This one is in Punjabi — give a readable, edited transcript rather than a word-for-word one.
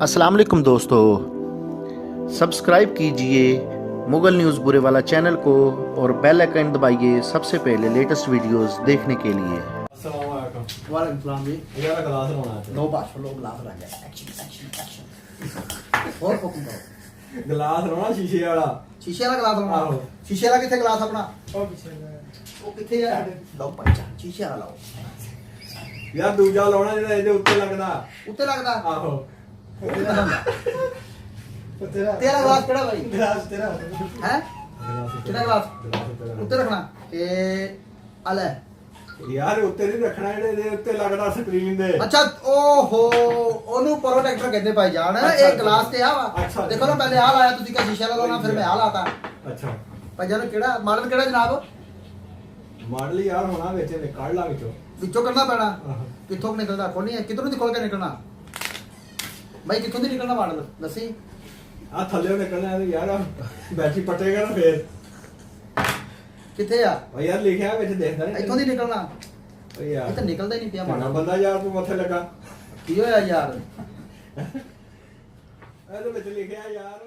अस्सलाम वालेकुम दोस्तों, सब्सक्राइब कीजिए मुगल न्यूज़ बुरे वाला चैनल को और बेल आइकन दबाइए सबसे पहले लेटेस्ट वीडियोस देखने के लिए। वालेकुम सलाम जी। यार गिलास बनाना है। नो बात लो गिलास रख गया। एक्शन एक्शन एक्शन और हुक्म करो। गिलास बनाना शीशे वाला। शीशे वाला गिलास आहो। बनाओ। शीशे वाला किथे गिलास अपना? ਉਹ ਪਿੱਛੇ ਦਾ ਉਹ ਕਿੱਥੇ ਆ? ਲਓ ਪੰਚਾ शीशे वाला ਲਾਓ। यार दूजा लाना ਜਿਹੜਾ ਇਹਦੇ ਉੱਤੇ ਲੱਗਦਾ। ਉੱਤੇ ਲੱਗਦਾ? ਆਹੋ। ਤੇਰਾ ਤੇਰਾ ਗਲਾਸ ਕਿਹੜਾ ਭਾਈ? ਗਲਾਸ ਤੇਰਾ ਹੈ? ਕਿਹੜਾ ਗਲਾਸ? ਉੱਤੇ ਰੱਖਣਾ। ਇਹ ਆ ਲੈ। ਯਾਰ ਉੱਤੇ ਨਹੀਂ ਰੱਖਣਾ ਜਿਹੜੇ ਇਹਦੇ ਉੱਤੇ ਲੱਗਦਾ ਸਕਰੀਨ ਦੇ। ਅੱਛਾ ਓਹੋ ਉਹਨੂੰ ਪ੍ਰੋਟੈਕਟਰ ਕਹਿੰਦੇ ਭਾਈ ਜਾਨ। ਇਹ ਗਲਾਸ ਤੇ ਆ ਵਾ। ਅੱਛਾ। ਦੇਖੋ ਨਾ ਪਹਿਲੇ ਆ ਲਾਇਆ ਤੁਸੀਂ ਕਿ ਸ਼ੀਸ਼ੇ ਵਾਲਾ ਲਾਉਣਾ ਫਿਰ ਮੈਂ ਆ ਲਾਤਾ। ਅੱਛਾ। ਭਾਈ ਜਾਨ ਕਿਹੜਾ ਮਾਡਲ ਕਿਹੜਾ ਜਨਾਬ? ਮਾਡਲ ਯਾਰ ਹੋਣਾ ਵਿੱਚ ਨਿਕਾਲ ਲਾ ਵਿੱਚੋਂ। ਵਿੱਚੋਂ ਕੱਢਣਾ ਪੈਣਾ। ਆਹੋ। ਕਿੱਥੋਂ ਨਿਕਲਦਾ ਖੋਲਣੀ ਹੈ ਕਿੱਧਰੋਂ ਦੀ ਖੋਲ ਕੇ ਨਿਕਲਣਾ? ਭਾਈ ਕਿੱਥੋਂ ਦੀ ਨਿਕਲਣਾ ਮਾਡਲ ਦੱਸੀ। ਆ ਥੱਲੇ ਨਿਕਲਣਾ ਹੈ ਯਾਰ ਬੈਟਰੀ ਪਟੇਗਾ ਨਾ ਫੇਰ। ਕਿੱਥੇ ਆ? ਓ ਯਾਰ ਲਿਖਿਆ ਵਿੱਚ ਦੇਖਦਾ ਨਹੀਂ। ਇੱਥੋਂ ਦੀ ਨਿਕਲਣਾ। ਓ ਯਾਰ ਇਹ ਤਾਂ ਨਿਕਲਦਾ ਹੀ ਨਹੀਂ ਪਿਆ ਮਾੜਾ ਮਾਡਲ। ਬੰਦਾ ਯਾਰ ਤੂੰ ਮੱਥੇ ਲੱਗਾ। ਕੀ ਹੋਇਆ ਯਾਰ? ਇਹਦੇ ਵਿੱਚ ਲਿਖਿਆ ਯਾਰ